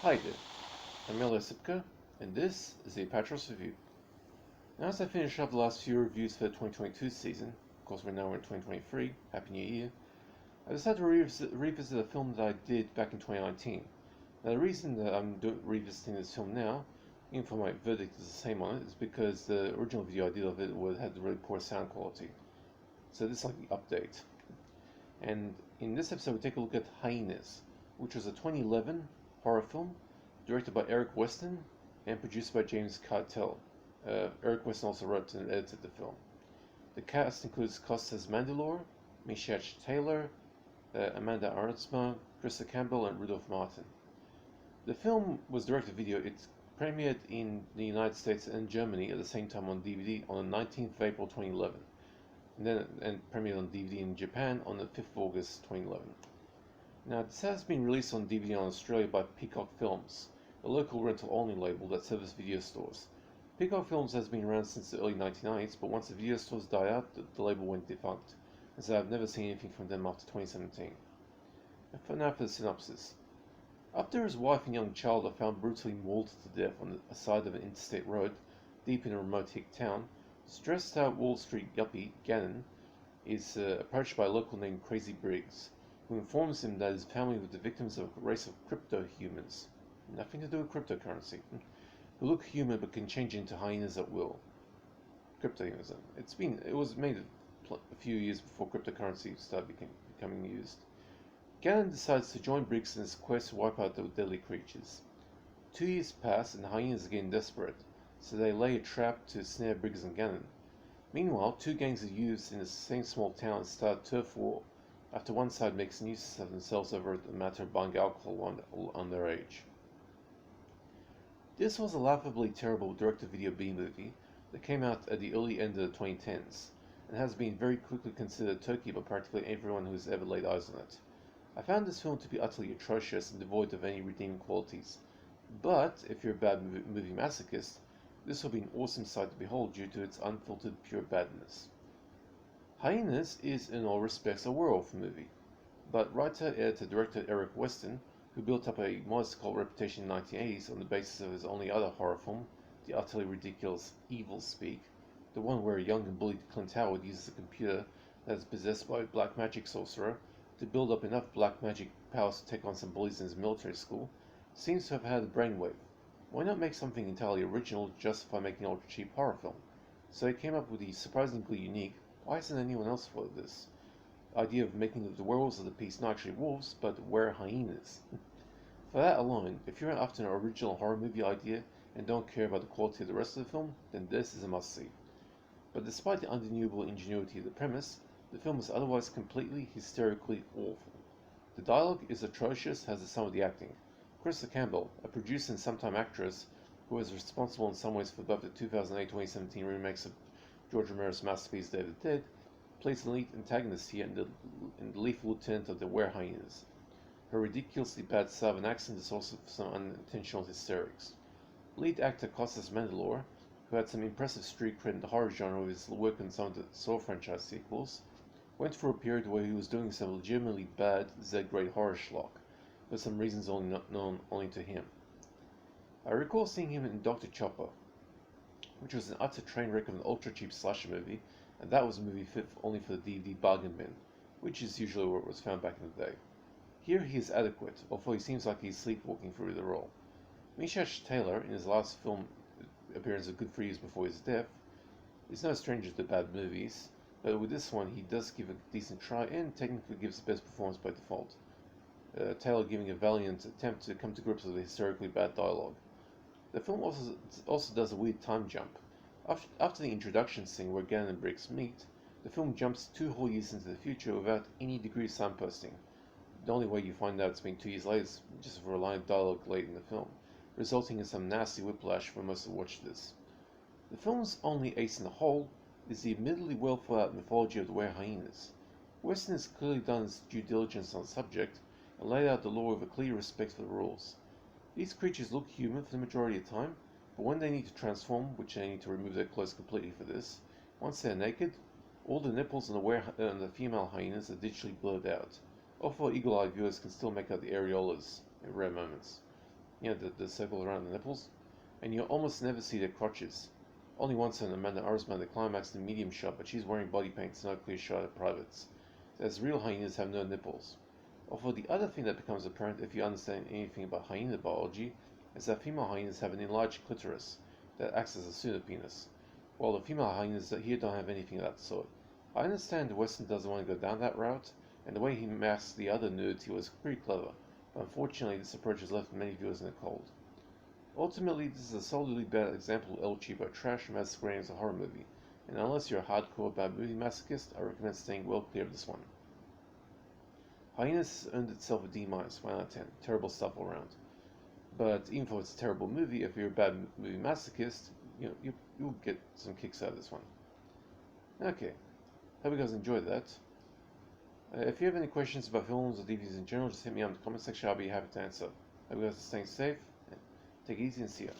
Hi there, I'm Sipka, and this is the Apatros review. Now, as I finish up the last few reviews for the 2022 season, of course we're now in 2023, Happy New Year, I decided to revisit a film that I did back in 2019. Now, the reason that I'm revisiting this film now, even though my verdict is the same on it, is because the original video I did of it had really poor sound quality. So this is like the update. And in this episode, we take a look at Hyenas, which was a 2011 horror film directed by Eric Weston and produced by James Cartel. Eric Weston also wrote and edited the film. The cast includes Costas Mandylor, Misha Taylor, Amanda Arnsma, Krista Campbell, and Rudolph Martin. The film was direct-to-video. It premiered in the United States and Germany at the same time on DVD on the 19th of April 2011, and premiered on DVD in Japan on the 5th of August 2011. Now, this has been released on DVD in Australia by Peacock Films, a local rental-only label that serves video stores. Peacock Films has been around since the early 1990s, but once the video stores died out, the label went defunct, and so I've never seen anything from them after 2017. And now for the synopsis. After his wife and young child are found brutally mauled to death on the side of an interstate road, deep in a remote hick town, stressed-out Wall Street yuppie Gannon is approached by a local named Crazy Briggs, who informs him that his family was the victims of a race of crypto-humans, nothing to do with cryptocurrency, who look human but can change into hyenas at will. Crypto-humanism. It was made a few years before cryptocurrency started becoming used. Gannon decides to join Briggs in his quest to wipe out the deadly creatures. 2 years pass and the hyenas are getting desperate, so they lay a trap to snare Briggs and Gannon. Meanwhile, two gangs of youths in the same small town start a turf war after one side makes nuisance of themselves over the matter of buying alcohol underage. This was a laughably terrible direct-to-video B-movie that came out at the early end of the 2010s, and has been very quickly considered a turkey by practically everyone who has ever laid eyes on it. I found this film to be utterly atrocious and devoid of any redeeming qualities, but if you're a Bad Movie Masochist, this will be an awesome sight to behold due to its unfiltered pure badness. Hyenas is in all respects a werewolf movie, but writer, editor, director Eric Weston, who built up a modest cult reputation in the 1980s on the basis of his only other horror film, the utterly ridiculous Evil Speak, the one where a young and bullied Clint Howard uses a computer that is possessed by a black magic sorcerer to build up enough black magic powers to take on some bullies in his military school, seems to have had a brainwave. Why not make something entirely original to justify making an ultra-cheap horror film? So he came up with the surprisingly unique, why hasn't anyone else thought of this, idea of making the werewolves of the piece not actually wolves, but were-hyenas. For that alone, if you're after an original horror movie idea and don't care about the quality of the rest of the film, then this is a must-see. But despite the undeniable ingenuity of the premise, the film is otherwise completely, hysterically awful. The dialogue is atrocious, as is some of the acting. Krista Campbell, a producer and sometime actress who was responsible in some ways for both the 2008-2017 remakes of George Romero's masterpiece Day of the Dead, plays the lead antagonist here and the lethal lieutenant of the were-hyenas. Her ridiculously bad Southern accent is also some unintentional hysterics. Lead actor Costas Mandylor, who had some impressive street cred in the horror genre with his work on some of the Saw franchise sequels, went through a period where he was doing some legitimately bad Z-grade horror schlock, for some reasons known only to him. I recall seeing him in Dr. Chopper, which was an utter train wreck of an ultra-cheap slasher movie, and that was a movie fit only for the DVD bargain bin, which is usually where it was found back in the day. Here he is adequate, although he seems like he's sleepwalking through the role. Misha Taylor, in his last film appearance of Good for Years Before His Death, is no stranger to bad movies, but with this one he does give a decent try and technically gives the best performance by default. Taylor giving a valiant attempt to come to grips with the hysterically bad dialogue. The film also does a weird time jump. After the introduction scene where Gannon and Briggs meet, the film jumps 2 whole years into the future without any degree of signposting. The only way you find out it's been 2 years later is just for a line of dialogue late in the film, resulting in some nasty whiplash for most who watch this. The film's only ace in the hole is the admittedly well thought out mythology of the were-hyenas. Weston has clearly done his due diligence on the subject and laid out the law with a clear respect for the rules. These creatures look human for the majority of the time, but when they need to transform, which they need to remove their clothes completely for this, once they're naked, all the nipples on the female hyenas are digitally blurred out, although eagle-eyed viewers can still make out the areolas in rare moments. you know, the circle around the nipples, and you almost never see their crotches. Only once in Amanda Arsman, the climax in the medium shot, but she's wearing body paint, so not clear shot at privates. As real hyenas have no nipples. Although the other thing that becomes apparent if you understand anything about hyena biology is that female hyenas have an enlarged clitoris that acts as a pseudopenis, while the female hyenas here don't have anything of that sort. I understand Weston doesn't want to go down that route, and the way he masked the other nudity was pretty clever, but unfortunately this approach has left many viewers in the cold. Ultimately, this is a solidly bad example of El Cheapo trash masquerading as a horror movie, and unless you're a hardcore Bad Movie Masochist, I recommend staying well clear of this one. Hyenas earned itself a D- 1 out of 10. Terrible stuff all around. But even though it's a terrible movie, if you're a Bad Movie Masochist, you'll get some kicks out of this one. Okay, hope you guys enjoyed that. If you have any questions about films or DVDs in general, just hit me up in the comment section. I'll be happy to answer. Hope you guys are staying safe. Take it easy and see ya.